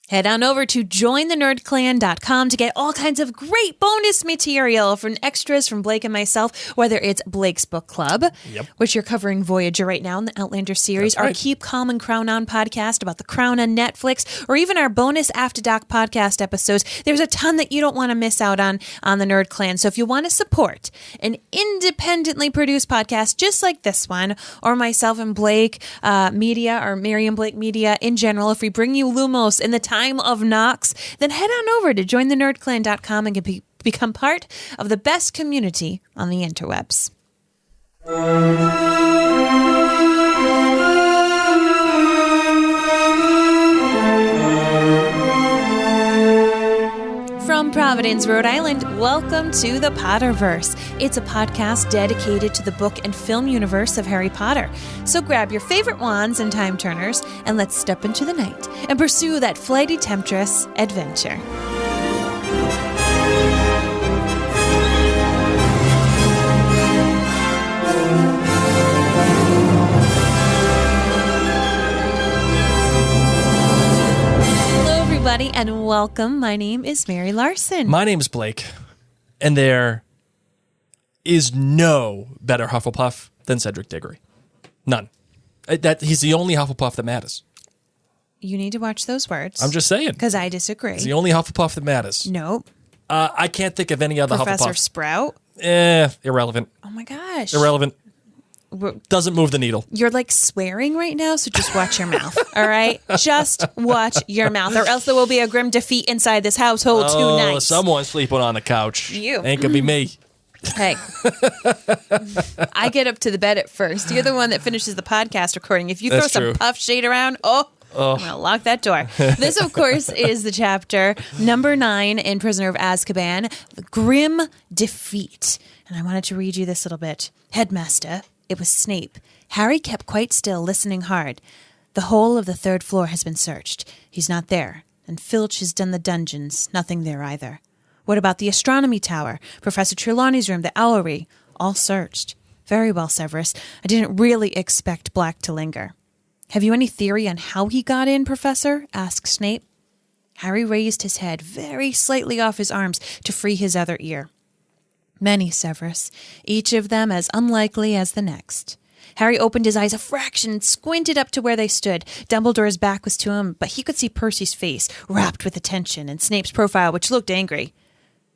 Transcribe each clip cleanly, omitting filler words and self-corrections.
Head on over to jointhenerdclan.com to get all kinds of great bonus material from extras from Blake and myself, whether it's Blake's Book Club, which you're covering Voyager right now in the Outlander series, our Keep Calm and Crown On podcast about the Crown on Netflix, or even our bonus After Doc podcast episodes. There's a ton that you don't want to miss out on the Nerd Clan. So if you want to support an independently produced podcast just like this one, or myself and Blake Media, or Mary and Blake Media in general, if we bring you Lumos in the time of Knox, then head on over to jointhenerdclan.com and become part of the best community on the interwebs. From Providence, Rhode Island, welcome to the Potterverse. It's a podcast dedicated to the book and film universe of Harry Potter. So grab your favorite wands and time turners, and let's step into the night and pursue that flighty temptress adventure. And welcome. My name is Mary Larson. My name's Blake, and there is no better Hufflepuff than Cedric Diggory. None. He's the only Hufflepuff that matters. You need to watch those words. I'm just saying. Because I disagree. He's the only Hufflepuff that matters. Nope. I can't think of any other Professor Hufflepuff. Sprout? Irrelevant. Oh my gosh. Irrelevant. Doesn't move the needle. You're like swearing right now, so just watch your mouth, all right? Just watch your mouth, or else there will be a grim defeat inside this household tonight. Someone's sleeping on the couch. You. Ain't gonna be me. Hey, I get up to the bed at first. You're the one that finishes the podcast recording. If you throw some puff shade around, I'm going to lock that door. This, of course, is the chapter number 9 in Prisoner of Azkaban, The Grim Defeat. And I wanted to read you this little bit. Headmaster, it was Snape. Harry kept quite still, listening hard. The whole of the 3rd floor has been searched. He's not there. And Filch has done the dungeons. Nothing there either. What about the astronomy tower? Professor Trelawney's room, the owlery? All searched. Very well, Severus. I didn't really expect Black to linger. Have you any theory on how he got in, Professor? Asked Snape. Harry raised his head very slightly off his arms to free his other ear. Many, Severus, each of them as unlikely as the next. Harry opened his eyes a fraction and squinted up to where they stood. Dumbledore's back was to him, but he could see Percy's face, rapt with attention, and Snape's profile, which looked angry.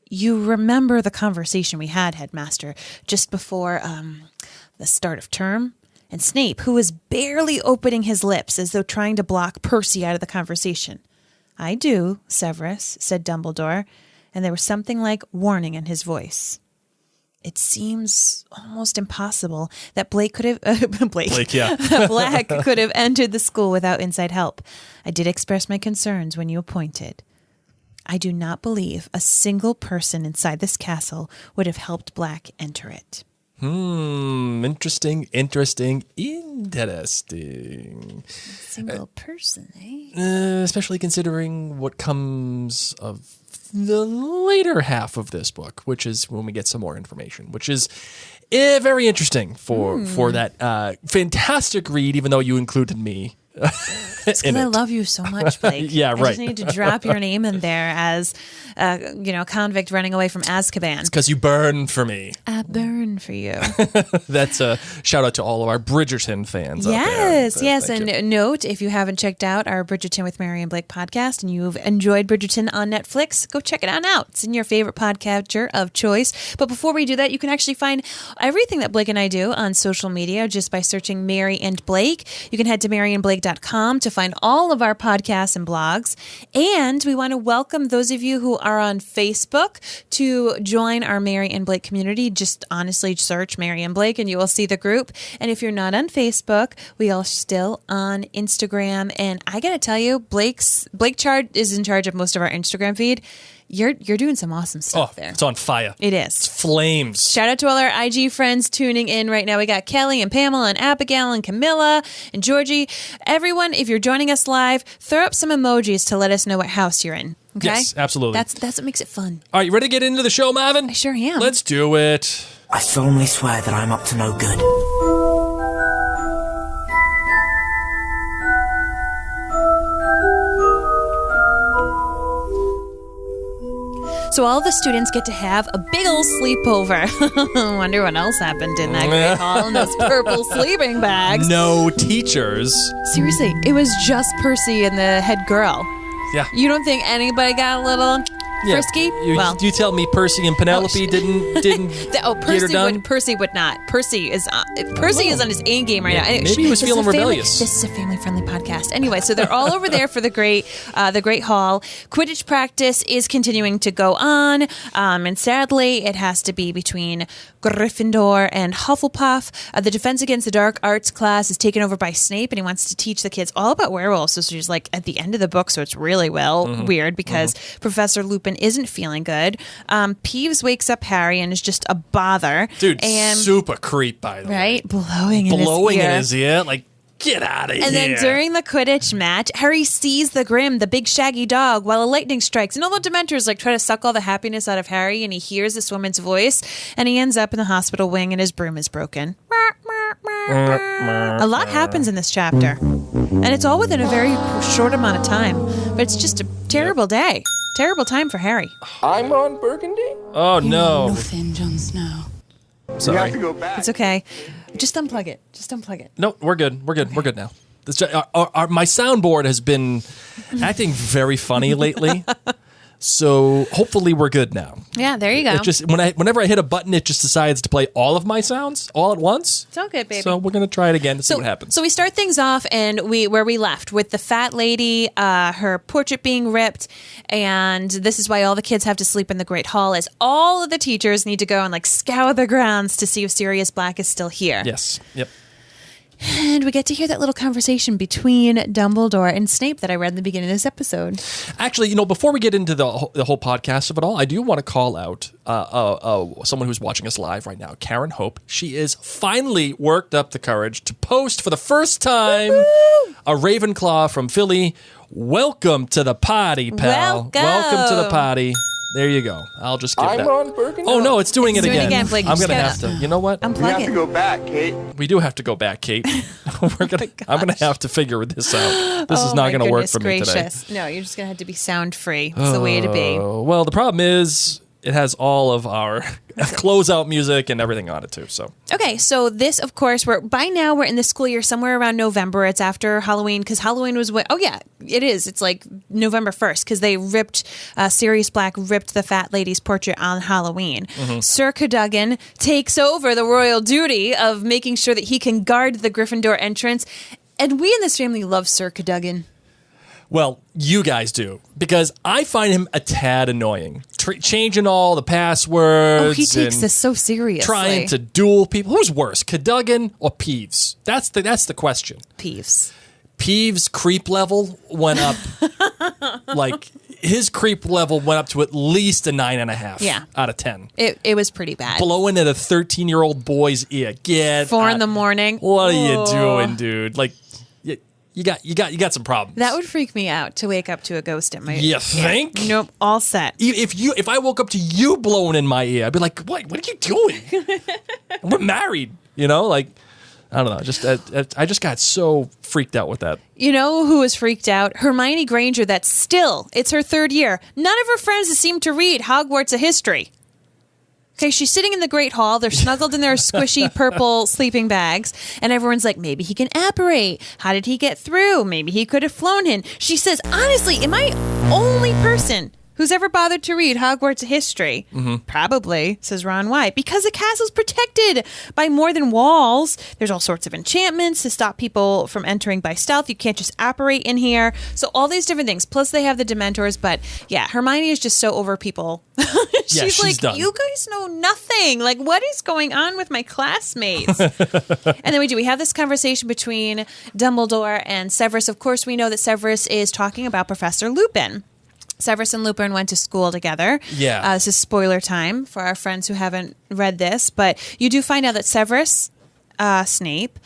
You remember the conversation we had, Headmaster, just before, the start of term? And Snape, who was barely opening his lips as though trying to block Percy out of the conversation. I do, Severus, said Dumbledore, and there was something like warning in his voice. It seems almost impossible that Black could have entered the school without inside help. I did express my concerns when you appointed. I do not believe a single person inside this castle would have helped Black enter it. Interesting. A single person, eh? Especially considering what comes of the later half of this book, which is when we get some more information, which is very interesting for that fantastic read, even though you included me. It's because I love you so much, Blake. Yeah, right. I just need to drop your name in there as, convict running away from Azkaban. It's because you burn for me. I burn for you. That's a shout out to all of our Bridgerton fans out there. Yes. And note, if you haven't checked out our Bridgerton with Mary and Blake podcast and you've enjoyed Bridgerton on Netflix, go check it on out. It's in your favorite podcatcher of choice. But before we do that, you can actually find everything that Blake and I do on social media just by searching Mary and Blake. You can head to maryandblake.com to find all of our podcasts and blogs. And we want to welcome those of you who are on Facebook to join our Mary and Blake community. Just honestly search Mary and Blake and you will see the group. And if you're not on Facebook, we are still on Instagram. And I got to tell you, Blake is in charge of most of our Instagram feed. You're doing some awesome stuff there. It's on fire. It is. It's flames. Shout out to all our IG friends tuning in right now. We got Kelly and Pamela and Abigail and Camilla and Georgie. Everyone, if you're joining us live, throw up some emojis to let us know what house you're in. Okay? Yes, absolutely. That's what makes it fun. All right, you ready to get into the show, Marvin? I sure am. Let's do it. I solemnly swear that I'm up to no good. So all the students get to have a big old sleepover. Wonder what else happened in that great hall in those purple sleeping bags. No teachers. Seriously, it was just Percy and the head girl. Yeah. You don't think anybody got a little frisky? You tell me Percy and Penelope didn't Percy would not. Percy is on his A game right now. Maybe he was feeling rebellious. This is a family-friendly podcast. Anyway, so they're all over there for the great hall. Quidditch practice is continuing to go on, and sadly, it has to be between Gryffindor and Hufflepuff. The Defense Against the Dark Arts class is taken over by Snape, and he wants to teach the kids all about werewolves. So she's like at the end of the book, so it's really weird because Professor Lupin isn't feeling good. Peeves wakes up Harry and is just a bother. Dude, and, super creep, by the way. Right? Blowing in his ear. Like, get out of here. And then during the Quidditch match, Harry sees the Grim, the big shaggy dog, while a lightning strikes. And all the Dementors try to suck all the happiness out of Harry, and he hears this woman's voice, and he ends up in the hospital wing, and his broom is broken. A lot happens in this chapter. And it's all within a very short amount of time. But it's just a terrible day. Terrible time for Harry. I'm on Burgundy? Oh, no. Nothing, Jon Snow. Sorry. You have to go back. It's okay. Just unplug it. No, we're good. We're good now. My soundboard has been acting very funny lately. So hopefully we're good now. Yeah, there you go. It just whenever I hit a button, it just decides to play all of my sounds all at once. It's all good, baby. So we're gonna try it again to see what happens. So we start things off, and where we left with the fat lady, her portrait being ripped, and this is why all the kids have to sleep in the Great Hall, as all of the teachers need to go and scour the grounds to see if Sirius Black is still here. Yes. Yep. And we get to hear that little conversation between Dumbledore and Snape that I read in the beginning of this episode. Actually, before we get into the whole podcast of it all, I do want to call out someone who's watching us live right now, Karen Hope. She is finally worked up the courage to post for the first time a Ravenclaw from Philly. Welcome to the party, pal. Welcome to the party. There you go. I'll just give that. I'm on Burgundy? Oh, no, it's doing it again. Blake, I'm going to have to. You know what? Unplug You have it. to go back, Kate. We do have to go back, Kate. I'm going to have to figure this out. This is not going to work for me today. No, you're just going to have to be sound free. It's the way to be. Well, the problem is it has all of our closeout music and everything on it too. So okay, so this, of course, we're in the school year somewhere around November. It's after Halloween because Halloween was when. Oh yeah, it is. It's November 1st because they ripped Sirius Black ripped the fat lady's portrait on Halloween. Sir Cadogan takes over the royal duty of making sure that he can guard the Gryffindor entrance, and we in this family love Sir Cadogan. Well, you guys do, because I find him a tad annoying. Changing all the passwords. Oh, he takes this so seriously. Trying to duel people. Who's worse, Cadogan or Peeves? That's the question. Peeves. Peeves' creep level went up. His creep level went up to at least a 9.5 out of 10. It was pretty bad. Blowing at a 13-year-old boy's ear. 4 in the morning. What are you doing, dude? You got some problems. That would freak me out to wake up to a ghost in my ear. You think? Nope, all set. If I woke up to you blowing in my ear, I'd be like, what are you doing? We're married, I don't know. I just got so freaked out with that. You know who was freaked out? Hermione Granger. It's her 3rd year. None of her friends seem to read Hogwarts: A History. Okay, she's sitting in the Great Hall. They're snuggled in their squishy purple sleeping bags. And everyone's like, maybe he can apparate. How did he get through? Maybe he could have flown in. She says, honestly, am I only person who's ever bothered to read Hogwarts history? Probably, says Ron. Why? Because the castle's protected by more than walls. There's all sorts of enchantments to stop people from entering by stealth. You can't just apparate in here. So all these different things. Plus they have the Dementors. But yeah, Hermione is just so over people. she's like, done. You guys know nothing. What is going on with my classmates? And then we have this conversation between Dumbledore and Severus. Of course, we know that Severus is talking about Professor Lupin. Severus and Lupin went to school together. Yeah. This is spoiler time for our friends who haven't read this, but you do find out that Severus, Snape,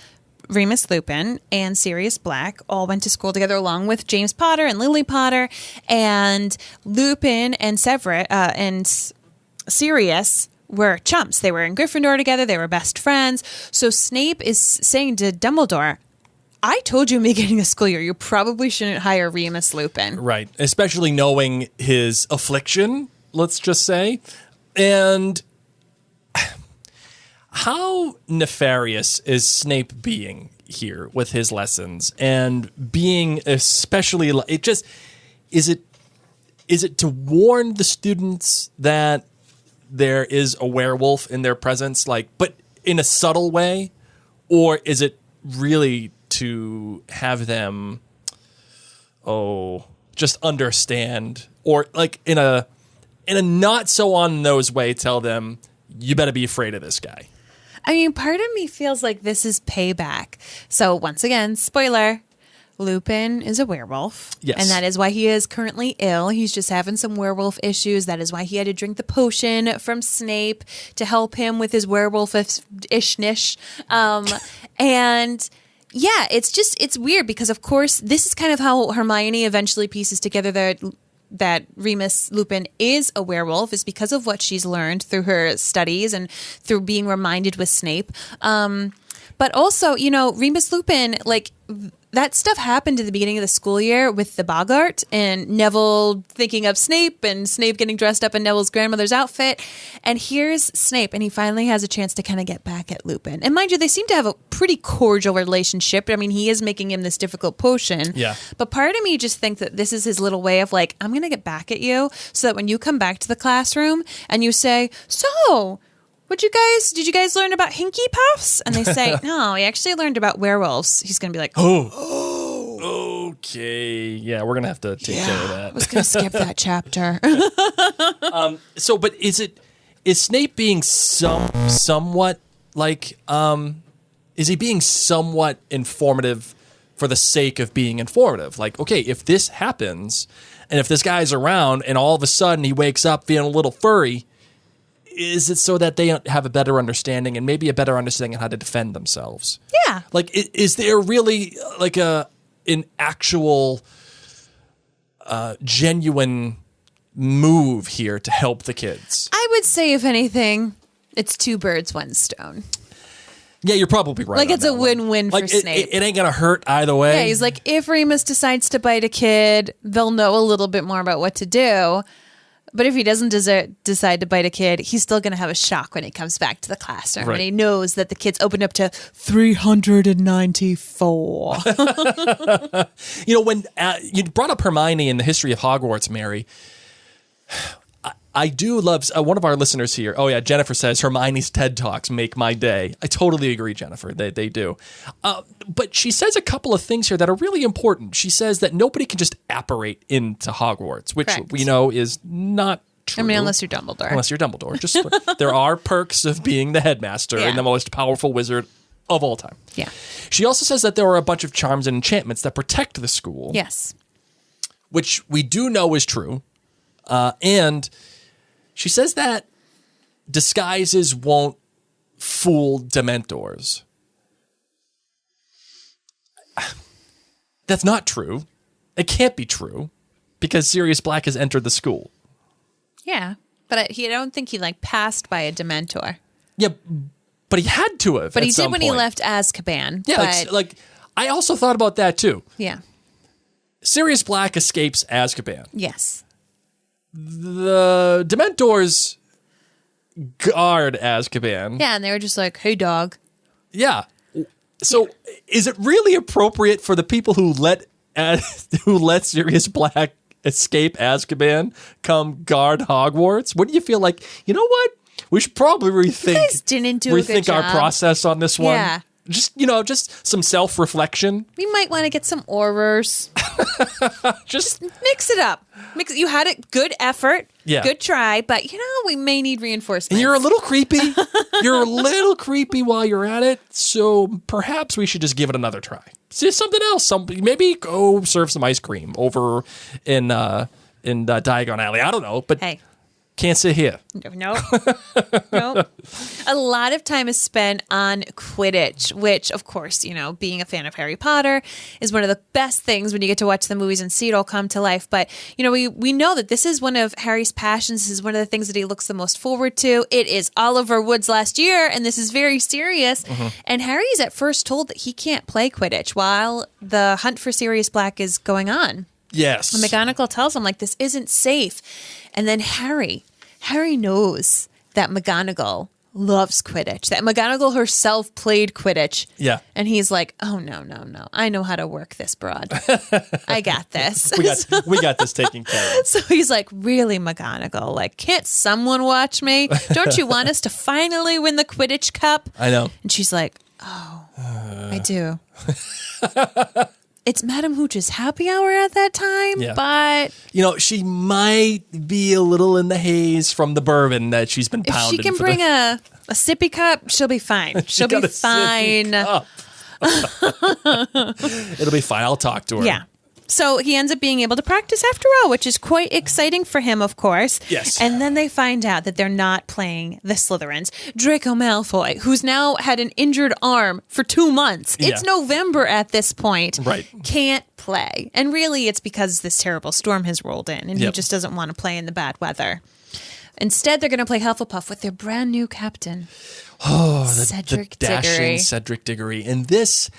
Remus Lupin, and Sirius Black all went to school together along with James Potter and Lily Potter, and Lupin and Severus and Sirius were chumps. They were in Gryffindor together. They were best friends. So Snape is saying to Dumbledore, I told you in the beginning of the school year, you probably shouldn't hire Remus Lupin. Right. Especially knowing his affliction. let's just say. And how nefarious is Snape being here with his lessons and being especially is it to warn the students that there is a werewolf in their presence, but in a subtle way, or is it really to have them just understand, or in a not so on the nose way tell them you better be afraid of this guy? I mean, part of me feels like this is payback. So once again, spoiler, Lupin is a werewolf. Yes. And that is why he is currently ill. He's just having some werewolf issues. That is why he had to drink the potion from Snape to help him with his werewolf-ishness. And yeah, it's weird because, of course, this is kind of how Hermione eventually pieces together that Remus Lupin is a werewolf, is because of what she's learned through her studies and through being reminded with Snape. But also, Remus Lupin, that stuff happened at the beginning of the school year with the Boggart and Neville thinking of Snape and Snape getting dressed up in Neville's grandmother's outfit. And here's Snape, and he finally has a chance to kind of get back at Lupin. And mind you, they seem to have a pretty cordial relationship. I mean, he is making him this difficult potion. Yeah. But part of me just thinks that this is his little way of I'm going to get back at you so that when you come back to the classroom and you say, so... did you guys learn about Hinky Puffs? And they say, no, we actually learned about werewolves. He's going to be like, oh, okay. Yeah, we're going to have to take care of that. I was going to skip that chapter. But is Snape being somewhat is he being somewhat informative for the sake of being informative? Okay, if this happens and if this guy's around and all of a sudden he wakes up feeling a little furry, is it so that they have a better understanding and maybe a better understanding on how to defend themselves? Yeah. Is there really an actual genuine move here to help the kids? I would say, if anything, it's two birds, one stone. Yeah, you're probably right. It's a win-win for Snape. It ain't going to hurt either way. Yeah, he's if Remus decides to bite a kid, they'll know a little bit more about what to do. But if he doesn't decide to bite a kid, he's still going to have a shock when he comes back to the classroom. Right. And he knows that the kid's opened up to 394. When you brought up Hermione in the history of Hogwarts, Mary, I do love one of our listeners here. Oh, yeah, Jennifer says Hermione's TED Talks make my day. I totally agree, Jennifer. They do. But she says a couple of things here that are really important. She says that nobody can just apparate into Hogwarts, which we know is not true. I mean, unless you're Dumbledore. Just there are perks of being the headmaster and the most powerful wizard of all time. Yeah. She also says that there are a bunch of charms and enchantments that protect the school. Yes. Which we do know is true. And she says that disguises won't fool Dementors. That's not true. It can't be true because Sirius Black has entered the school. Yeah, but I don't think he passed by a Dementor. Yeah, but he had to have. But he did when he left Azkaban. Yeah, but... I also thought about that too. Yeah. Sirius Black escapes Azkaban. Yes. The Dementors guard Azkaban. Yeah, and they were just like, hey, dog. Yeah. So is it really appropriate for the people who let Sirius Black escape Azkaban come guard Hogwarts? Wouldn't you feel like, you know what? We should probably rethink you guys didn't do a good our job. process on this one. Yeah. Just some self-reflection. We might want to get some Aurors. just mix it up. You had it. Good effort. Yeah. Good try. But, we may need reinforcements. And you're a little creepy. You're a little creepy while you're at it. So perhaps we should just give it another try. See something else. Maybe go serve some ice cream over in Diagon Alley. I don't know. But hey. Can't sit here. No. A lot of time is spent on Quidditch, which, of course, being a fan of Harry Potter is one of the best things when you get to watch the movies and see it all come to life. But, we know that this is one of Harry's passions. This is one of the things that he looks the most forward to. It is Oliver Wood's last year, and this is very serious. Mm-hmm. And Harry is at first told that he can't play Quidditch while the hunt for Sirius Black is going on. Yes. And McGonagall tells him, like, this isn't safe. And then Harry knows that McGonagall loves Quidditch, that McGonagall herself played Quidditch. Yeah. And he's like, oh, no. I know how to work this broad. I got this. We got this taken care of. So he's like, really, McGonagall? Like, can't someone watch me? Don't you want us to finally win the Quidditch Cup? I know. And she's like, oh, I do. It's Madam Hooch's happy hour at that time, but... You know, she might be a little in the haze from the bourbon that she's been pounding. If she can bring a sippy cup, she'll be fine. She'll be fine. It'll be fine. I'll talk to her. Yeah. So he ends up being able to practice after all, which is quite exciting for him, of course. Yes. And then they find out that they're not playing the Slytherins. Draco Malfoy, who's now had an injured arm for 2 months. Yeah. It's November at this point. Right. Can't play. And really, it's because this terrible storm has rolled in, and he just doesn't want to play in the bad weather. Instead, they're going to play Hufflepuff with their brand new captain. Oh, Cedric the dashing Diggory. Cedric Diggory. And this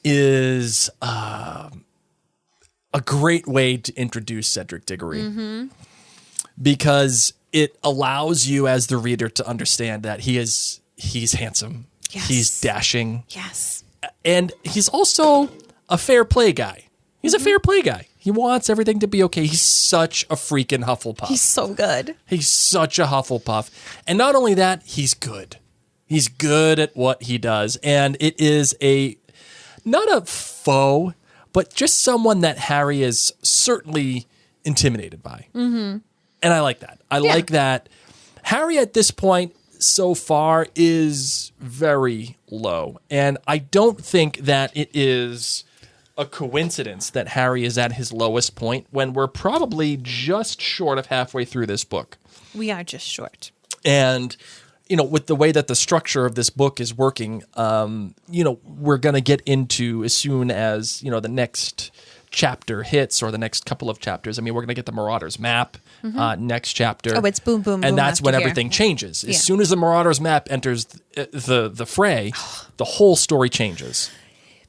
is... a great way to introduce Cedric Diggory because it allows you as the reader to understand that he's handsome, he's dashing, and he's also a fair play guy. He's a fair play guy. He wants everything to be okay. He's such a freaking Hufflepuff. He's so good. He's such a Hufflepuff. And not only that, he's good. He's good at what he does. And it is not a foe, but just someone that Harry is certainly intimidated by. Mm-hmm. And I like that. I like that. Harry at this point so far is very low. And I don't think that it is a coincidence that Harry is at his lowest point when we're probably just short of halfway through this book. We are just short. And... you know, with the way that the structure of this book is working, we're going to get into as soon as, the next chapter hits or the next couple of chapters. I mean, we're going to get the Marauders map next chapter. Oh, it's boom, boom, boom. And that's when here. everything changes. As soon as the Marauders map enters the fray, the whole story changes.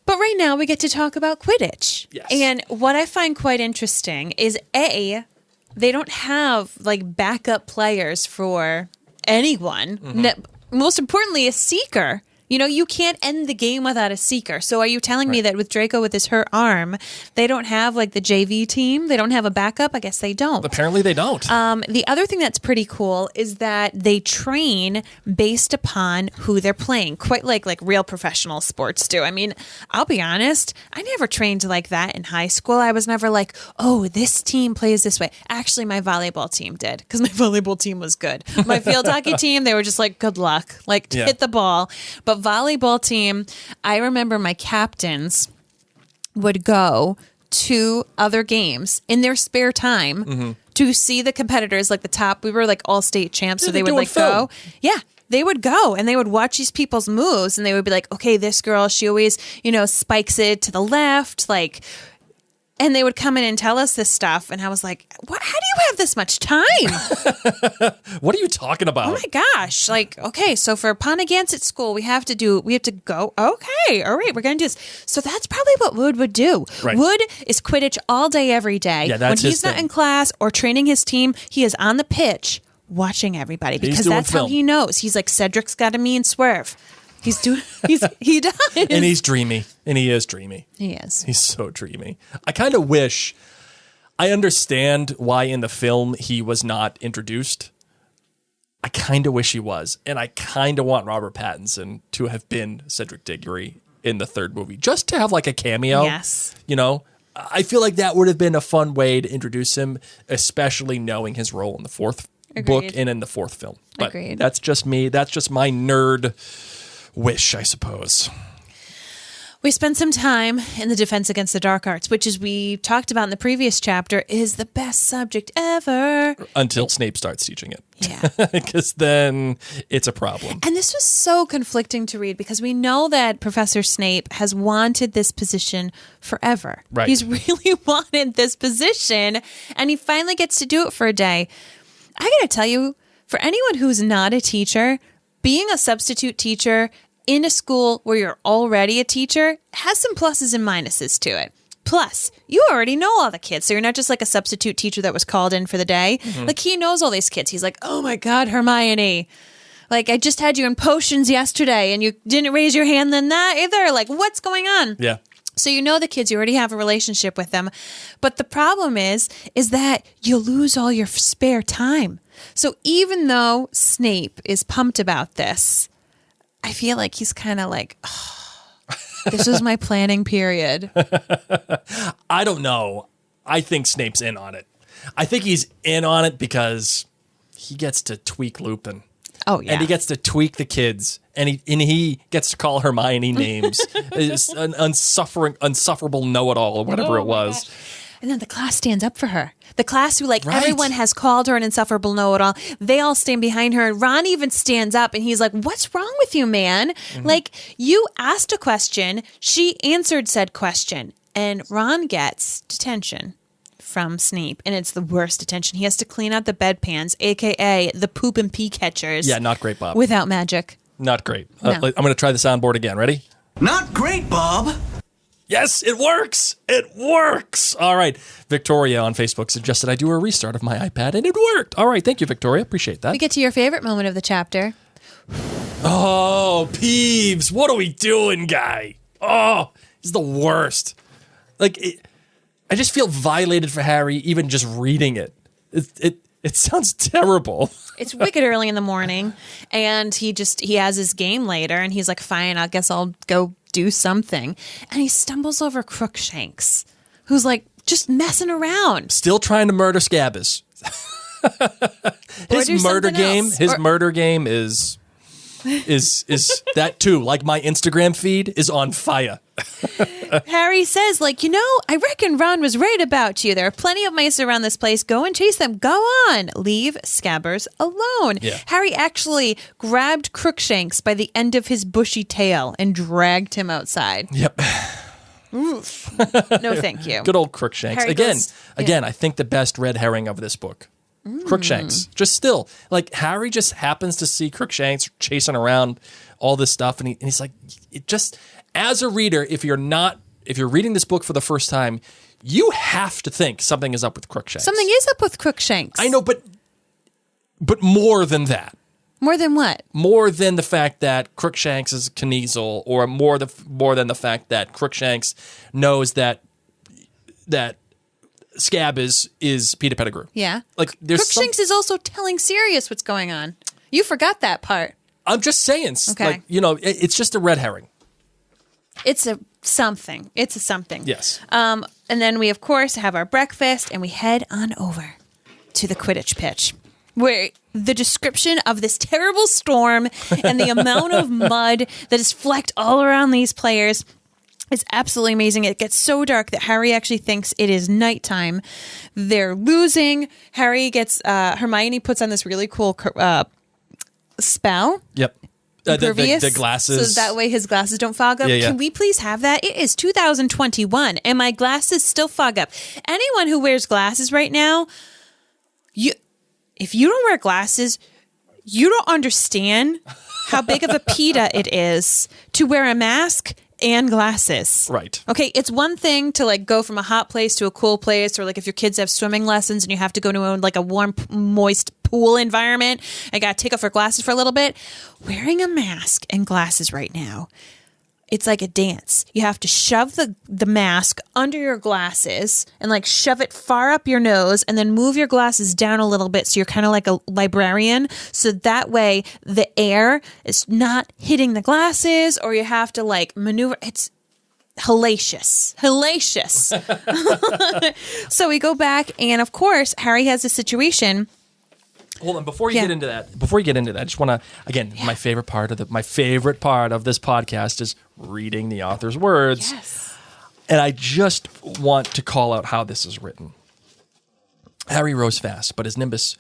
But right now we get to talk about Quidditch. Yes. And what I find quite interesting is, they don't have, backup players for... anyone. Most importantly, a seeker. You can't end the game without a seeker. So are you telling me that with Draco with his hurt arm, they don't have the JV team? They don't have a backup? I guess they don't. Apparently they don't. The other thing that's pretty cool is that they train based upon who they're playing, quite like real professional sports do. I mean, I'll be honest, I never trained like that in high school. I was never like, oh, this team plays this way. Actually, my volleyball team did, because my volleyball team was good. My field hockey team, they were just like, good luck, hit the ball. But volleyball team, I remember my captains would go to other games in their spare time to see the competitors, the top. We were all state champs, so they would go. Yeah. They would go and they would watch these people's moves and they would be like, okay, this girl, she always, spikes it to the left, and they would come in and tell us this stuff. And I was like, what? How do you have this much time? What are you talking about? Oh my gosh. Okay, so for Ponagansett School, we have to go. Okay, all right, we're going to do this. So that's probably what Wood would do. Right. Wood is Quidditch all day, every day. Yeah, that's when he's not in class or training his team, he is on the pitch watching everybody because that's how he knows. He's like, Cedric's got a mean swerve. He does. And he's dreamy. And he is dreamy. He is. He's so dreamy. I kind of wish... I understand why in the film he was not introduced. I kind of wish he was. And I kind of want Robert Pattinson to have been Cedric Diggory in the third movie. Just to have a cameo. Yes. I feel like that would have been a fun way to introduce him, especially knowing his role in the fourth book and in the fourth film. But Agreed. That's just me. That's just my nerd wish, I suppose. We spent some time in the Defense Against the Dark Arts, which, as we talked about in the previous chapter, is the best subject ever. Until Snape starts teaching it. Yeah. Because then it's a problem. And this was so conflicting to read because we know that Professor Snape has wanted this position forever. Right. He's really wanted this position, and he finally gets to do it for a day. I got to tell you, for anyone who's not a teacher, being a substitute teacher in a school where you're already a teacher has some pluses and minuses to it. Plus, you already know all the kids, so you're not just like a substitute teacher that was called in for the day. Like, he knows all these kids. He's like, oh my God, Hermione. Like, I just had you in potions yesterday, and you didn't raise your hand then that either. Like, what's going on? Yeah. So you know the kids, you already have a relationship with them. But the problem is that you lose all your spare time. So even though Snape is pumped about this, I feel like he's kind of like, oh, this is my planning period. I don't know. I think Snape's in on it. I think he's in on it because he gets to tweak Lupin. Oh, yeah. And he gets to tweak the kids. And he gets to call Hermione names. It's an unsufferable know-it-all or whatever it was. Gosh. And then the class stands up for her. The class who, everyone has called her an insufferable know-it-all. They all stand behind her. And Ron even stands up and he's like, what's wrong with you, man? Like, you asked a question. She answered said question. And Ron gets detention from Snape. And it's the worst detention. He has to clean out the bedpans, a.k.a. the poop and pee catchers. Yeah, not great, Bob. Without magic. Not great. No. I'm going to try the soundboard again. Ready? Not great, Bob. Yes, it works. It works. All right. Victoria on Facebook suggested I do a restart of my iPad, and it worked. All right. Thank you, Victoria. Appreciate that. We get to your favorite moment of the chapter. Oh, Peeves. What are we doing, guy? Oh, he's the worst. Like, I just feel violated for Harry even just reading it. It sounds terrible. It's wicked early in the morning, and he has his game later, and he's like, fine, I guess I'll go do something. And he stumbles over Crookshanks, who's like just messing around. Still trying to murder Scabbers. His murder game is that too. Like, my Instagram feed is on fire. Harry says, I reckon Ron was right about you. There are plenty of mice around this place. Go and chase them. Go on. Leave Scabbers alone. Yeah. Harry actually grabbed Crookshanks by the end of his bushy tail and dragged him outside. Yep. Oof. No, thank you. Good old Crookshanks. Again, I think the best red herring of this book. Crookshanks. Just still, Harry just happens to see Crookshanks chasing around all this stuff, and he's like, it just, as a reader, if you're reading this book for the first time, you have to think something is up with Crookshanks. Something is up with Crookshanks. I know, but more than that. More than what? More than the fact that Crookshanks is Kniezel, or more than the fact that Crookshanks knows that Scab is Peter Pettigrew. Yeah. Crookshanks is also telling Sirius what's going on. You forgot that part. I'm just saying. Okay. It's just a red herring. It's a something. Yes. And then we, of course, have our breakfast, and we head on over to the Quidditch pitch, where the description of this terrible storm and the amount of mud that is flecked all around these players is absolutely amazing. It gets so dark that Harry actually thinks it is nighttime. They're losing. Hermione puts on this really cool spell. Yep. The glasses. So that way his glasses don't fog up. Yeah. Can we please have that? It is 2021 and my glasses still fog up. Anyone who wears glasses right now, if you don't wear glasses, you don't understand how big of a pita it is to wear a mask and glasses. Right. Okay, it's one thing to go from a hot place to a cool place, or if your kids have swimming lessons and you have to go to a warm, moist pool environment and got to take off your glasses for a little bit. Wearing a mask and glasses right now, it's like a dance. You have to shove the mask under your glasses and shove it far up your nose, and then move your glasses down a little bit so you're kind of like a librarian. So that way the air is not hitting the glasses, or you have to maneuver. It's hellacious. So we go back, and of course Harry has a situation. Hold on, before you get into that, I just want to, again, my favorite part of this podcast is reading the author's words. Yes. And I just want to call out how this is written. Harry rose fast, but his nimbus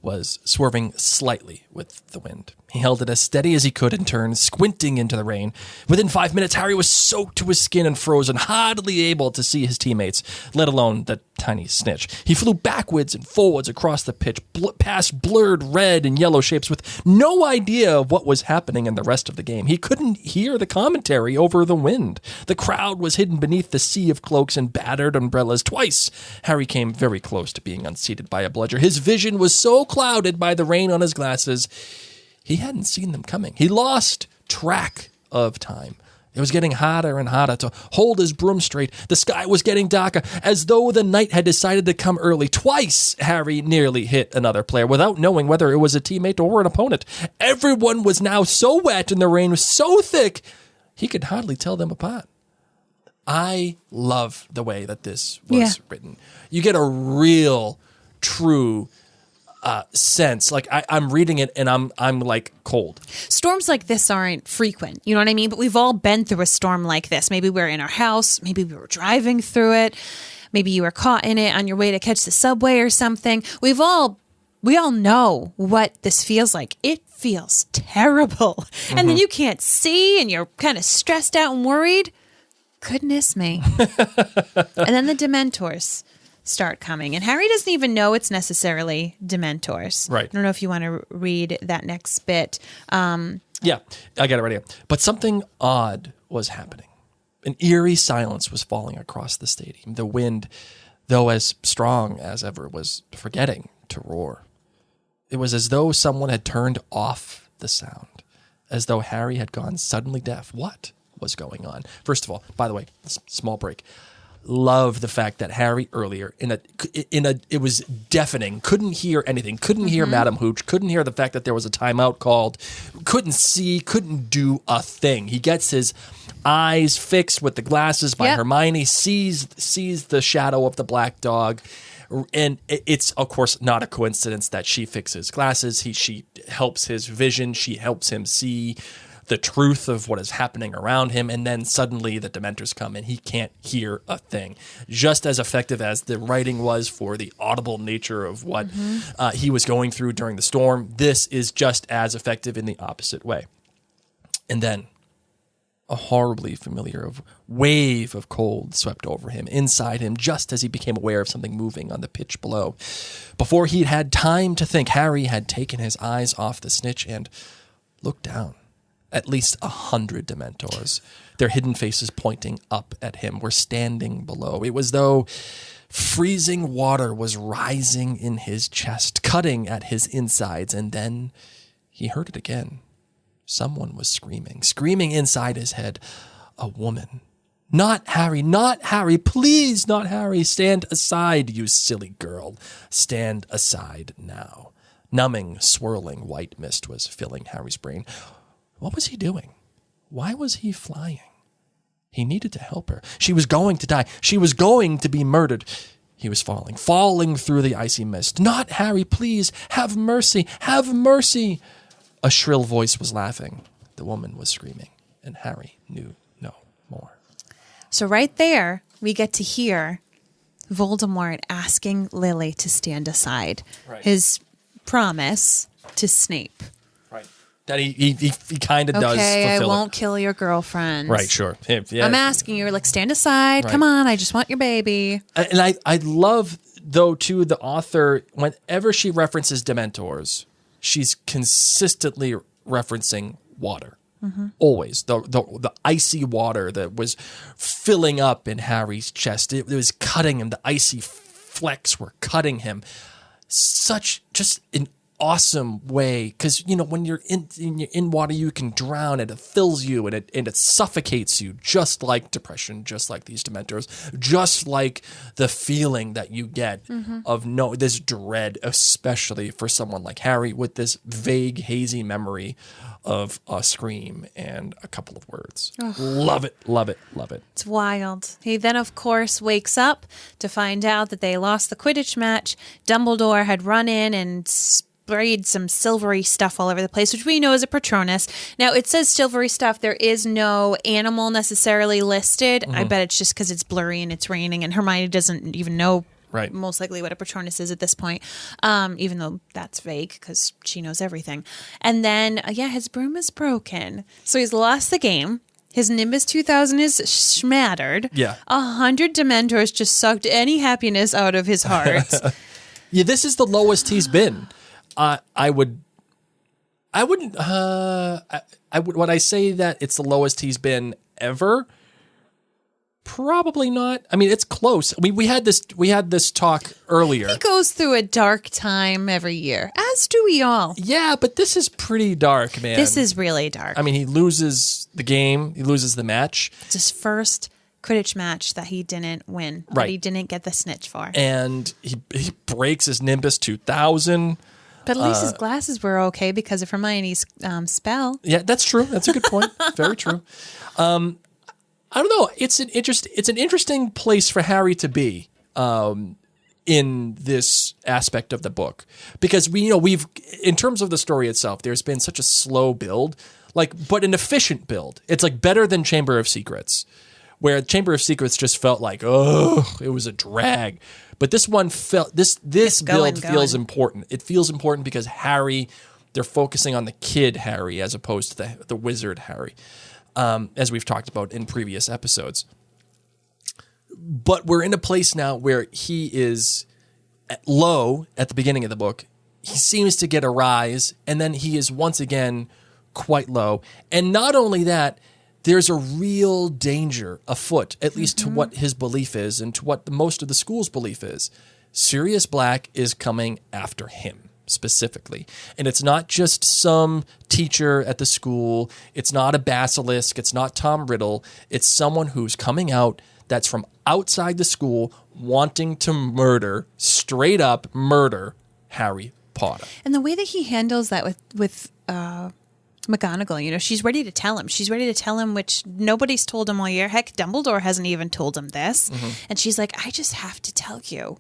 was swerving slightly with the wind. He held it as steady as he could and turned, squinting into the rain. Within 5 minutes, Harry was soaked to his skin and frozen, hardly able to see his teammates, let alone the tiny snitch. He flew backwards and forwards across the pitch, past blurred red and yellow shapes with no idea of what was happening in the rest of the game. He couldn't hear the commentary over the wind. The crowd was hidden beneath the sea of cloaks and battered umbrellas. Twice, Harry came very close to being unseated by a bludger. His vision was so clouded by the rain on his glasses, he hadn't seen them coming. He lost track of time. It was getting harder and harder to hold his broom straight. The sky was getting darker, as though the night had decided to come early. Twice, Harry nearly hit another player without knowing whether it was a teammate or an opponent. Everyone was now so wet and the rain was so thick, he could hardly tell them apart. I love the way that this was written. You get a real, true sense. Like I'm reading it and I'm like cold. Storms like this aren't frequent, you know what I mean? But we've all been through a storm like this. Maybe we're in our house, maybe we were driving through it, maybe you were caught in it on your way to catch the subway or something. We all know what this feels like. It feels terrible. And then you can't see and you're kind of stressed out and worried. Goodness me. And then the Dementors start coming. And Harry doesn't even know it's necessarily Dementors. Right. I don't know if you want to read that next bit. Yeah, I got it right here. But something odd was happening. An eerie silence was falling across the stadium. The wind, though as strong as ever, was forgetting to roar. It was as though someone had turned off the sound, as though Harry had gone suddenly deaf. What was going on? First of all, by the way, small break. Love the fact that Harry earlier it was deafening, couldn't hear anything, couldn't hear Madam Hooch, couldn't hear the fact that there was a timeout called, couldn't see, couldn't do a thing. He gets his eyes fixed with the glasses by Hermione, sees the shadow of the black dog, and it's of course not a coincidence that she fixes glasses. She helps his vision, she helps him see the truth of what is happening around him, and then suddenly the Dementors come and he can't hear a thing. Just as effective as the writing was for the audible nature of what he was going through during the storm, this is just as effective in the opposite way. And then a horribly familiar wave of cold swept over him, inside him, just as he became aware of something moving on the pitch below. Before he'd had time to think, Harry had taken his eyes off the snitch and looked down. At least 100 Dementors, their hidden faces pointing up at him, were standing below. It was though freezing water was rising in his chest, cutting at his insides, and then he heard it again. Someone was screaming inside his head. A woman. Not Harry, please, not Harry. Stand aside, you silly girl. Stand aside now. Numbing, swirling white mist was filling Harry's brain. What was he doing? Why was he flying? He needed to help her. She was going to die. She was going to be murdered. He was falling through the icy mist. Not Harry, please. Have mercy. Have mercy. A shrill voice was laughing. The woman was screaming, and Harry knew no more. So right there, we get to hear Voldemort asking Lily to stand aside. Right. His promise to Snape. That he kind of does fulfill it. Okay, I won't kill your girlfriend. Right, sure. Yeah. I'm asking you, like, stand aside. Right. Come on, I just want your baby. And I love, though, too, the author, whenever she references Dementors, she's consistently referencing water. Always. The icy water that was filling up in Harry's chest. It was cutting him. The icy flecks were cutting him. Such just an awesome way, because when you're in water, you can drown and it fills you and it suffocates you, just like depression, just like these Dementors, just like the feeling that you get of this dread, especially for someone like Harry with this vague, hazy memory of a scream and a couple of words. Love it. It's wild. He then, of course, wakes up to find out that they lost the Quidditch match. Dumbledore had run in and sprayed some silvery stuff all over the place, which we know is a Patronus. Now, it says silvery stuff. There is no animal necessarily listed. I bet it's just because it's blurry and it's raining, and Hermione doesn't even know Right. most likely what a Patronus is at this point, even though that's vague because she knows everything. And then, his broom is broken. So he's lost the game. His Nimbus 2000 is smattered. Yeah. 100 Dementors just sucked any happiness out of his heart. Yeah, this is the lowest he's been. Would I say that it's the lowest he's been ever? Probably not. I mean, it's close. We had this talk earlier. He goes through a dark time every year, as do we all. Yeah, but this is pretty dark, man. This is really dark. I mean, he loses the game. He loses the match. It's his first Quidditch match that he didn't win. Right. That he didn't get the snitch for. And he breaks his Nimbus 2000. But at least his glasses were okay because of Hermione's spell. Yeah, that's true. That's a good point. Very true. I don't know. It's an interesting place for Harry to be in this aspect of the book, because we've in terms of the story itself, there's been such a slow build, but an efficient build. It's better than Chamber of Secrets, where Chamber of Secrets just felt like it was a drag. But this one felt this build feels important. It feels important because they're focusing on the kid Harry as opposed to the wizard Harry. As we've talked about in previous episodes. But we're in a place now where he is low at the beginning of the book. He seems to get a rise, and then he is once again quite low. And not only that, there's a real danger afoot, at least to what his belief is and to what most of the school's belief is. Sirius Black is coming after him. Specifically. And it's not just some teacher at the school. It's not a basilisk. It's not Tom Riddle. It's someone who's coming out that's from outside the school wanting to straight up murder Harry Potter. And the way that he handles that with McGonagall, she's ready to tell him. She's ready to tell him, which nobody's told him all year. Heck, Dumbledore hasn't even told him this. And she's like, I just have to tell you.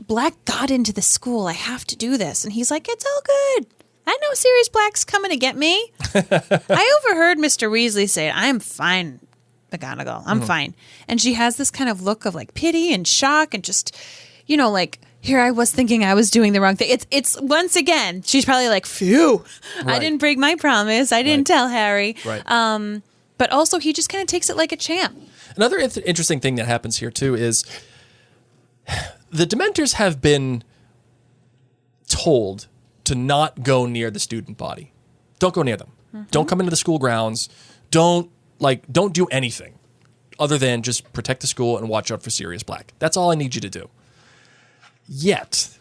Black got into the school. I have to do this. And he's like, it's all good. I know Sirius Black's coming to get me. I overheard Mr. Weasley say, I'm fine, McGonagall. I'm fine. And she has this kind of look of pity and shock and just, here I was thinking I was doing the wrong thing. It's once again, she's probably like, phew, right. I didn't break my promise. I didn't tell Harry. Right. But also he just kind of takes it like a champ. Another interesting thing that happens here too is the Dementors have been told to not go near the student body. Don't go near them. Don't come into the school grounds. Don't do anything other than just protect the school and watch out for Sirius Black. That's all I need you to do. Yet,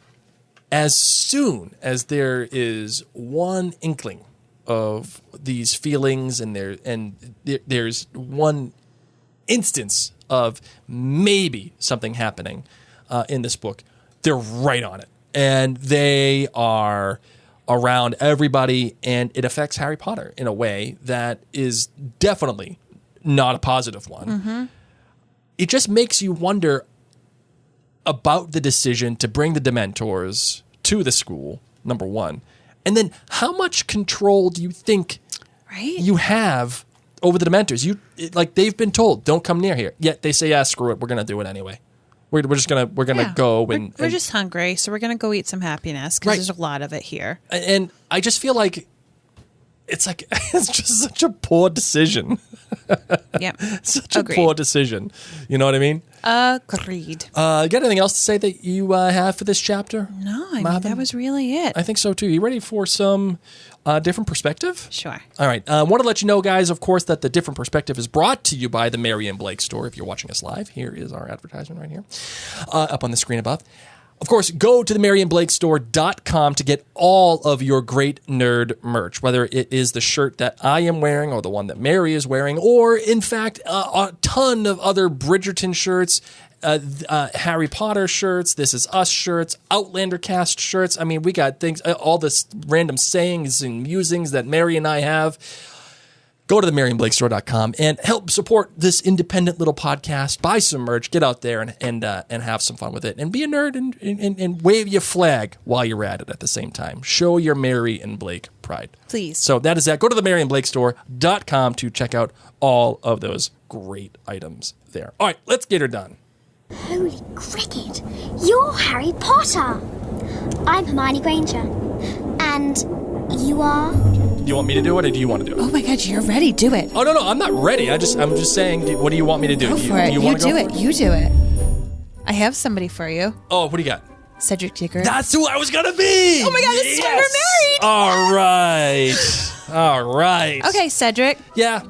as soon as there is one inkling of these feelings and there's one instance of maybe something happening in this book, they're right on it. And they are around everybody, and it affects Harry Potter in a way that is definitely not a positive one. It just makes you wonder about the decision to bring the Dementors to the school, number one. And then how much control do you think you have over the Dementors? They've been told, don't come near here. Yet they say, screw it, we're going to do it anyway. We're gonna go and we're just hungry, so we're gonna go eat some happiness because there's a lot of it here. And I just feel like it's just such a poor decision. Yep, such a poor decision. You know what I mean? Agreed. You got anything else to say that you have for this chapter? No, I mean that was really it. I think so too. You ready for some different perspective? Sure. All right. I want to let you know, guys, of course, that the different perspective is brought to you by the Mary and Blake store. If you're watching us live, here is our advertisement right here, up on the screen above. Of course, go to the maryandblakestore.com to get all of your great nerd merch, whether it is the shirt that I am wearing or the one that Mary is wearing, or, in fact, a ton of other Bridgerton shirts, Harry Potter shirts, This Is Us shirts, Outlander cast shirts. I mean, we got things, all this random sayings and musings that Mary and I have. Go to the maryandblakestore.com and help support this independent little podcast. Buy some merch, get out there and have some fun with it. And be a nerd and wave your flag while you're at it at the same time. Show your Mary and Blake pride. Please. So that is that. Go to the maryandblakestore.com to check out all of those great items there. All right, let's get her done. Holy cricket! You're Harry Potter! I'm Hermione Granger. And you are? Do you want me to do it, or do you want to do it? Oh my God, you're ready. Do it. Oh, no, I'm not ready. I'm just saying, what do you want me to do? Go for it. You You want to do go it. for You do it. I have somebody for you. Oh, what do you got? Cedric Diggory. That's who I was going to be! Oh my God, this is why we're married! All right. Okay, Cedric. Yeah.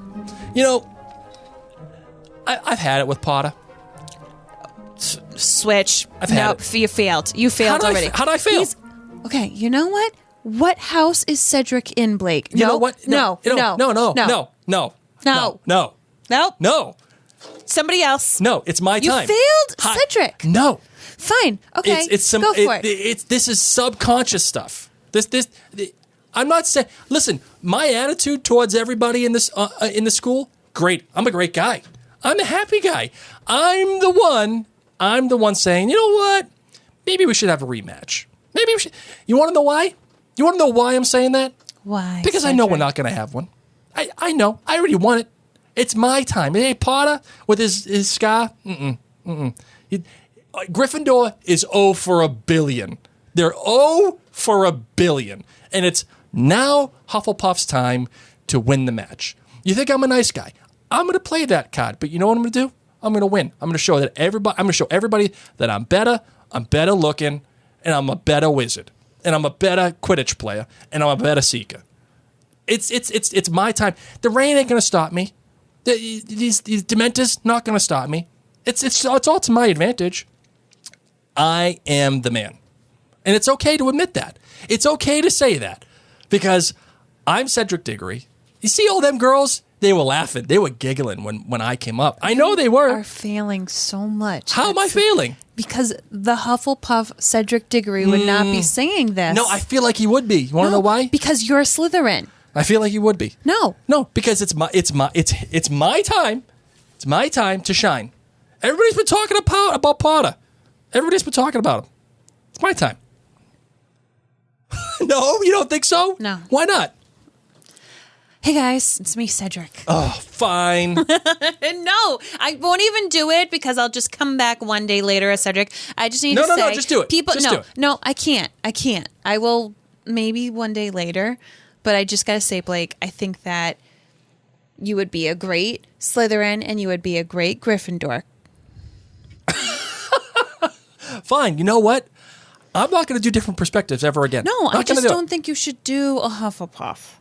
You know, I've had it with Potter. Switch. I've had Nope, it. you failed. You failed already. How'd I fail? Okay, you know what? What house is Cedric in, Blake? You know what? No. No. Somebody else. No, it's my You time. failed, Cedric. No. Fine. Okay. Go for it. This is subconscious stuff. I'm not saying. Listen, my attitude towards everybody in the school, great. I'm a great guy. I'm a happy guy. I'm the one saying, you know what? Maybe we should have a rematch. Maybe we should. You want to know why? You want to know why I'm saying that? Why? Because Cedric? I know we're not going to have one. I know. I already won it. It's my time. Hey, Potter with his scar. Gryffindor is 0 for a billion. They're 0 for a billion. And it's now Hufflepuff's time to win the match. You think I'm a nice guy? I'm going to play that card. But you know what I'm going to do? I'm going to win. I'm going to show everybody that I'm better looking, and I'm a better wizard, and I'm a better Quidditch player, and I'm a better seeker. It's my time. The rain ain't going to stop me. These Dementors not going to stop me. It's all to my advantage. I am the man. And it's okay to admit that. It's okay to say that. Because I'm Cedric Diggory. You see all them girls? They were laughing. They were giggling when I came up. I know they were. You are failing so much. How am I failing? Because the Hufflepuff Cedric Diggory would not be saying this. No, I feel like he would be. You want to know why? Because you're a Slytherin. I feel like he would be. No, because it's my time. It's my time to shine. Everybody's been talking about Potter. Everybody's been talking about him. It's my time. No, you don't think so? No. Why not? Hey guys, it's me, Cedric. Oh, fine. No, I won't even do it because I'll just come back one day later as Cedric. I just need to say... No, just do it. People, just do it. No, I can't. I will maybe one day later, but I just got to say, Blake, I think that you would be a great Slytherin and you would be a great Gryffindor. Fine. You know what? I'm not going to do different perspectives ever again. No, I just don't think you should do a Hufflepuff.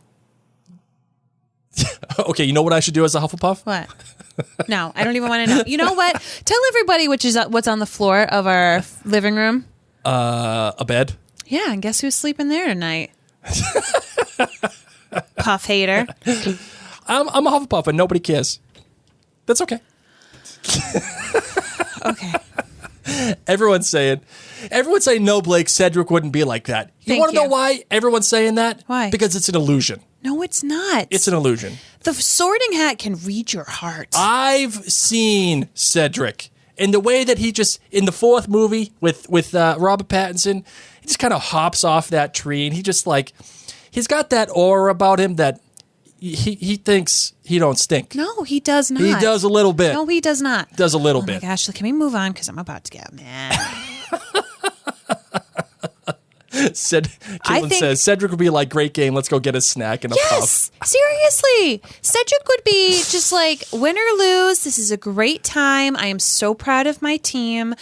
Okay, you know what I should do as a Hufflepuff? What? No, I don't even want to know. You know what? Tell everybody what's on the floor of our living room. A bed. Yeah, and guess who's sleeping there tonight? Puff hater. I'm a Hufflepuff and nobody cares. That's okay. Okay. Everyone's saying no, Blake, Cedric wouldn't be like that. You want to know why everyone's saying that? Why? Because it's an illusion. No, it's not. It's an illusion. The Sorting Hat can read your heart. I've seen Cedric in the way that he just, in the fourth movie with Robert Pattinson, he just kind of hops off that tree and he just he's got that aura about him that he thinks he don't stink. No, he does not. He does a little bit. No, he does not. Does a little bit. Oh my gosh, can we move on? Because I'm about to get mad. Caitlin says, Cedric would be like, great game, let's go get a snack and a puff. Yes, seriously. Cedric would be just like, win or lose, this is a great time. I am so proud of my team.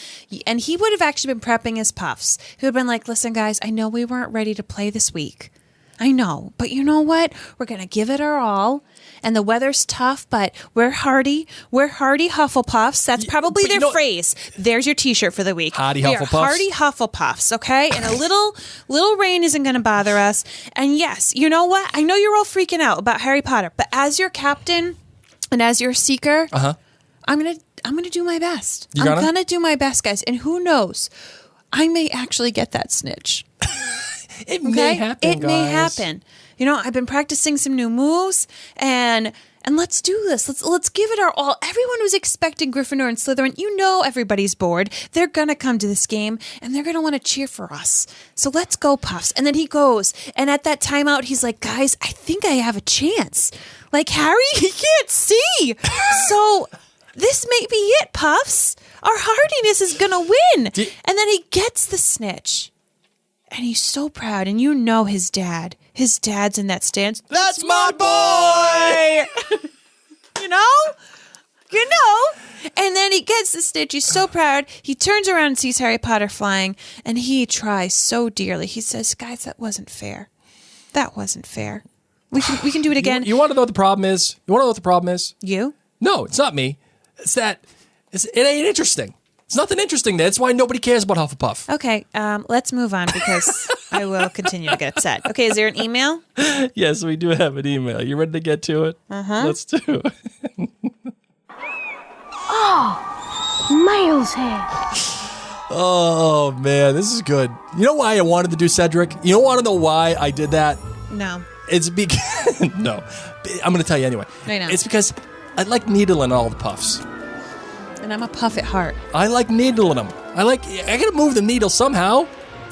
And he would have actually been prepping his puffs. He would have been like, listen, guys, I know we weren't ready to play this week. I know, but you know what? We're going to give it our all. And the weather's tough, but we're hardy. We're hardy Hufflepuffs. That's probably their phrase. There's your T-shirt for the week. Hardy we Hufflepuffs. Are hardy Hufflepuffs, okay? And a little rain isn't going to bother us. And yes, you know what? I know you're all freaking out about Harry Potter, but as your captain and as your seeker, I'm gonna do my best. I'm gonna do my best, guys. And who knows? I may actually get that snitch. It may happen, It may happen. You know, I've been practicing some new moves, and let's do this. Let's give it our all. Everyone who's expecting Gryffindor and Slytherin, you know everybody's bored. They're going to come to this game, and they're going to want to cheer for us. So let's go, Puffs. And then he goes, and at that timeout, he's like, guys, I think I have a chance. Like, Harry, he can't see. So this may be it, Puffs. Our hardiness is going to win. And then he gets the snitch. And he's so proud. And you know his dad. His dad's in that stance. That's my boy! You know? And then he gets the stitch. He's so proud. He turns around and sees Harry Potter flying, and he tries so dearly. He says, guys, that wasn't fair. That wasn't fair. We can do it again. You want to know what the problem is? You? No, it's not me. It ain't interesting. It's nothing interesting there. That's why nobody cares about Hufflepuff. Okay, let's move on because I will continue to get upset. Okay, is there an email? Yes, we do have an email. You ready to get to it? Uh-huh. Let's do it. Mail's here. Oh, man, this is good. You know why I wanted to do Cedric? You don't want to know why I did that? No. It's because... No. I'm going to tell you anyway. I know. It's because I like needling all the puffs. And I'm a puff at heart. I like needling them. I got to move the needle somehow.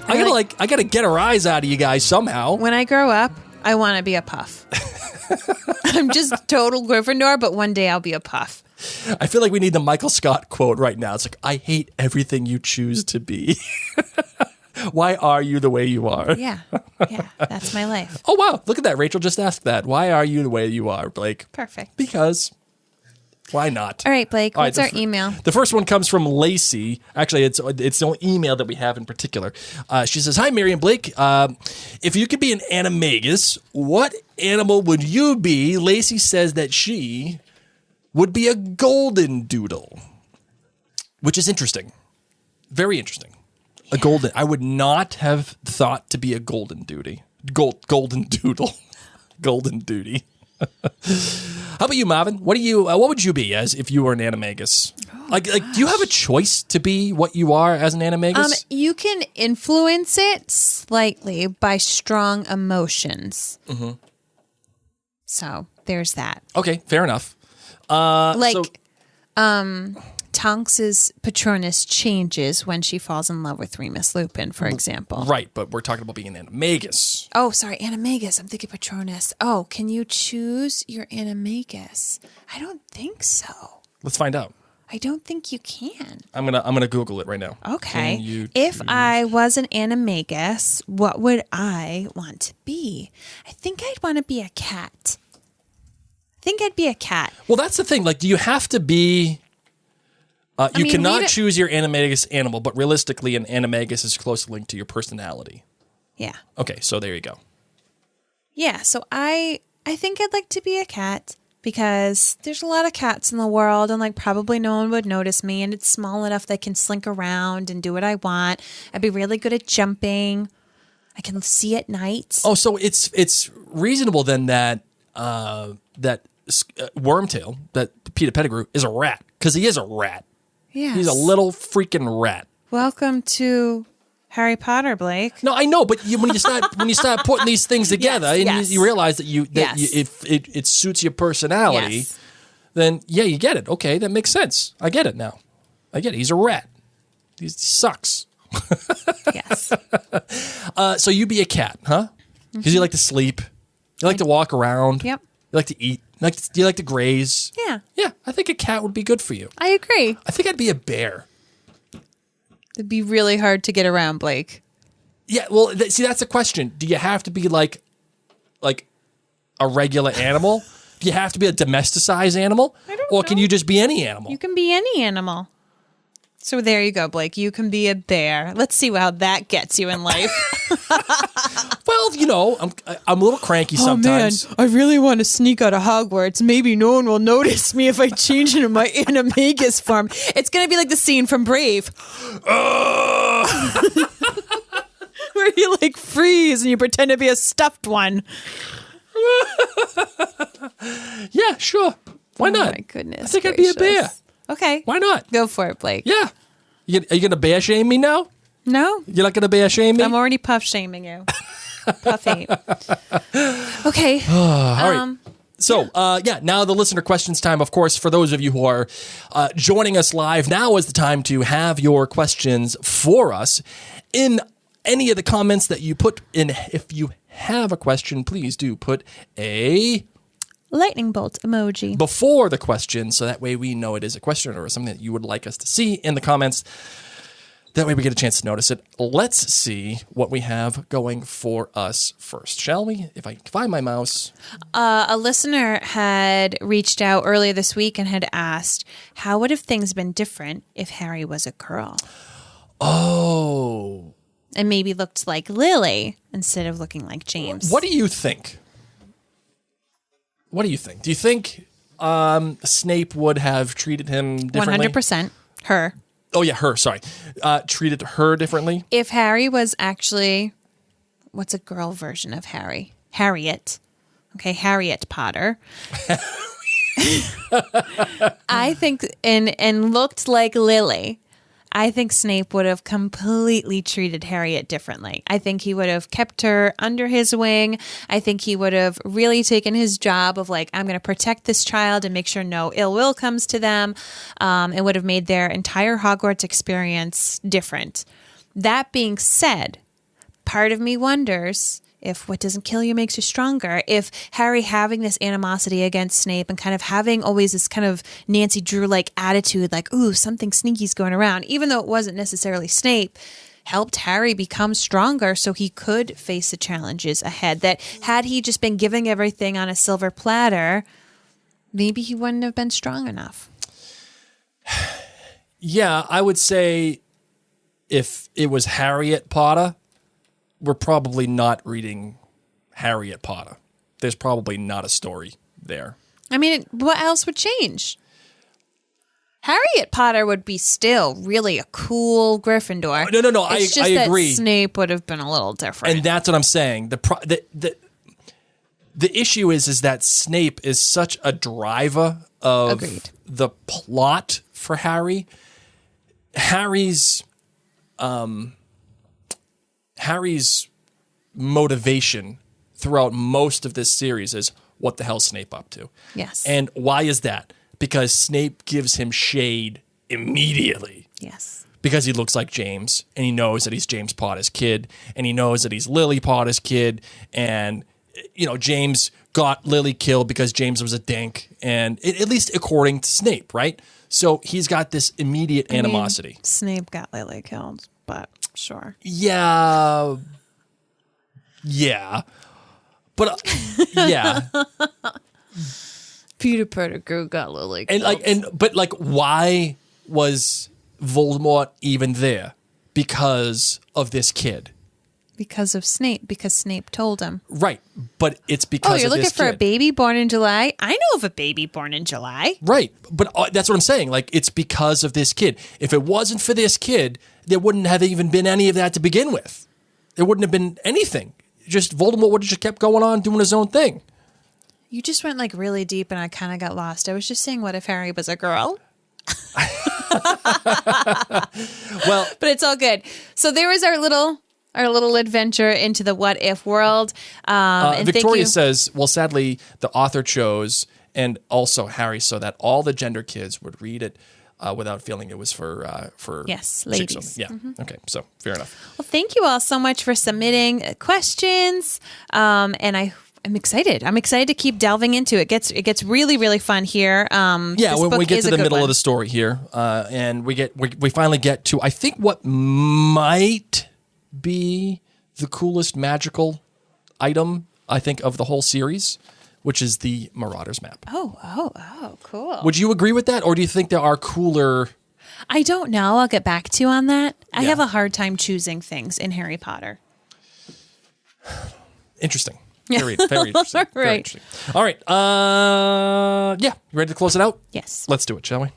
I got to get a rise out of you guys somehow. When I grow up, I want to be a puff. I'm just total Gryffindor, but one day I'll be a puff. I feel like we need the Michael Scott quote right now. It's like, I hate everything you choose to be. Why are you the way you are? Yeah, that's my life. Oh, wow. Look at that. Rachel just asked that. Why are you the way you are, Blake? Perfect. Because why not? All right, Blake, what's our email? The first one comes from Lacey. Actually, it's the only email that we have in particular. She says, hi, Mary and Blake. If you could be an animagus, what animal would you be? Lacey says that she would be a golden doodle, which is interesting. Very interesting. Yeah. A golden. I would not have thought to be a golden duty. Golden doodle. Golden duty. How about you, Marvin? What would you be as if you were an animagus? Like, do you have a choice to be what you are as an animagus? You can influence it slightly by strong emotions. Mm-hmm. So there's that. Okay, fair enough. Tonks's Patronus changes when she falls in love with Remus Lupin, for example. Right, but we're talking about being an animagus. Oh, sorry, animagus. I'm thinking Patronus. Oh, can you choose your animagus? I don't think so. Let's find out. I don't think you can. I'm gonna Google it right now. Okay. If I was an animagus, what would I want to be? I think I'd want to be a cat. I think I'd be a cat. Well, that's the thing. Like, do you have to be... you cannot choose your animagus animal, but realistically, an animagus is closely linked to your personality. Yeah. Okay, so there you go. Yeah, so I think I'd like to be a cat because there's a lot of cats in the world and like probably no one would notice me and it's small enough that I can slink around and do what I want. I'd be really good at jumping. I can see at night. Oh, so it's reasonable then that Wormtail, that Peter Pettigrew, is a rat because he is a rat. Yeah, he's a little freaking rat. Welcome to Harry Potter, Blake. No, I know, but when you start putting these things together and you realize that if it suits your personality, then yeah, you get it. Okay, that makes sense. I get it now. I get it. He's a rat. He sucks. Yes. So you be a cat, huh? Because you like to sleep. You like to walk around. Yep. You like to eat. You like to graze. Yeah. Yeah, I think a cat would be good for you. I agree. I think I'd be a bear. It'd be really hard to get around, Blake. Yeah, well, see, that's a question. Do you have to be like a regular animal? Do you have to be a domesticized animal? I don't know. Or can you just be any animal? You can be any animal. So there you go, Blake. You can be a bear. Let's see how that gets you in life. Well, you know, I'm a little cranky sometimes. Oh, man, I really want to sneak out of Hogwarts. Maybe no one will notice me if I change into my animagus form. It's going to be like the scene from Brave. Where you like freeze and you pretend to be a stuffed one. Yeah, sure. Why not? Oh, my goodness. I think I'd be a bear. Okay. Why not? Go for it, Blake. Yeah. Are you going to bear shame me now? No. You're not going to bear shame me? I'm already puff shaming you. Puff hate. Okay. All right. So, now the listener questions time. Of course, for those of you who are joining us live, now is the time to have your questions for us. In any of the comments that you put in, if you have a question, please do put a lightning bolt emoji. before the question, so that way we know it is a question or something that you would like us to see in the comments. That way we get a chance to notice it. Let's see what we have going for us first, shall we? If I find my mouse. A listener had reached out earlier this week and had asked, how would have things been different if Harry was a girl? Oh. And maybe looked like Lily instead of looking like James. What do you think? What do you think? Do you think Snape would have treated him differently? 100% her. Oh, yeah, her, sorry. Treated her differently? If Harry was actually, what's a girl version of Harry? Harriet. Okay, Harriet Potter. I think, and looked like Lily, I think Snape would have completely treated Harriet differently. I think he would have kept her under his wing. I think he would have really taken his job of like, I'm going to protect this child and make sure no ill will comes to them, and would have made their entire Hogwarts experience different. That being said, part of me wonders if what doesn't kill you makes you stronger, if Harry having this animosity against Snape and kind of having always this kind of Nancy Drew-like attitude, like, ooh, something sneaky's going around, even though it wasn't necessarily Snape, helped Harry become stronger so he could face the challenges ahead. That had he just been giving everything on a silver platter, maybe he wouldn't have been strong enough. Yeah, I would say if it was Harriet Potter, we're probably not reading Harriet Potter. There's probably not a story there. I mean, what else would change? Harriet Potter would be still really a cool Gryffindor. No, it's I agree. That Snape would have been a little different. And that's what I'm saying. The issue is that Snape is such a driver of Agreed. the plot for Harry. Harry's motivation throughout most of this series is, what the hell's Snape up to? Yes. And why is that? Because Snape gives him shade immediately. Yes. Because he looks like James, and he knows that he's James Potter's kid, and he knows that he's Lily Potter's kid, and, you know, James got Lily killed because James was a dink, and at least according to Snape, right? So he's got this immediate animosity. Snape got Lily killed, but sure. Yeah. But yeah. Peter Pettigrew got Lily killed. But why was Voldemort even there? Because of this kid. Because of Snape, because Snape told him. Right, but it's because of this kid. Oh, you're looking for a baby born in July? I know of a baby born in July. Right, but that's what I'm saying. Like, it's because of this kid. If it wasn't for this kid, there wouldn't have even been any of that to begin with. There wouldn't have been anything. Just Voldemort would have just kept going on doing his own thing. You just went like really deep and I kind of got lost. I was just saying, what if Harry was a girl? Well, but it's all good. So there was our little adventure into the what if world. And Victoria says, well, sadly, the author chose, and also Harry, so that all the gender kids would read it without feeling it was for yes, chicks ladies. only. Yeah. Mm-hmm. Okay. So fair enough. Well, thank you all so much for submitting questions. And I'm excited. I'm excited to keep delving into it. It gets really, really fun here. Yeah, when we get to the middle of the story here, and we finally get to, I think, what might be the coolest magical item, I think, of the whole series, which is the Marauders map. Oh, cool. Would you agree with that, or do you think there are cooler? I don't know. I'll get back to you on that. I Yeah. have a hard time choosing things in Harry Potter. Interesting. Very interesting. Very Right. interesting. All right. Yeah. You ready to close it out? Yes. Let's do it, shall we?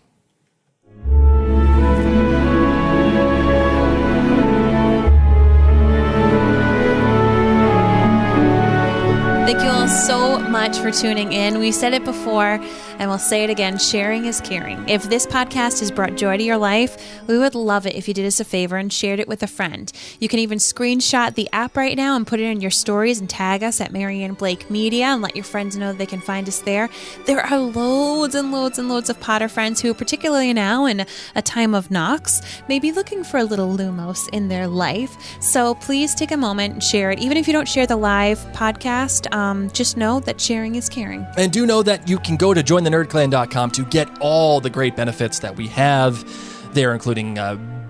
Thank you all so much for tuning in. We said it before, and we'll say it again. Sharing is caring. If this podcast has brought joy to your life, we would love it if you did us a favor and shared it with a friend. You can even screenshot the app right now and put it in your stories and tag us at Marianne Blake Media and let your friends know they can find us there. There are loads and loads and loads of Potter friends who, particularly now in a time of Knox, may be looking for a little Lumos in their life. So please take a moment and share it. Even if you don't share the live podcast, just know that sharing is caring. And do know that you can go to jointhenerdclan.com to get all the great benefits that we have there, including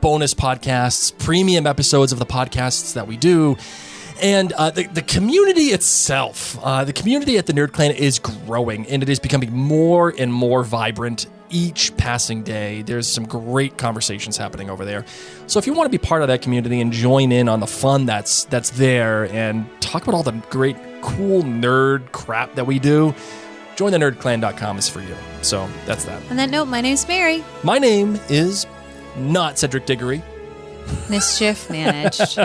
bonus podcasts, premium episodes of the podcasts that we do, and the community itself. The community at the Nerd Clan is growing, and it is becoming more and more vibrant each passing day. There's some great conversations happening over there. So if you want to be part of that community and join in on the fun that's there and talk about all the great, cool nerd crap that we do, jointhenerdclan.com is for you. So that's that. On that note, my name's Mary. My name is not Cedric Diggory. Mischief managed.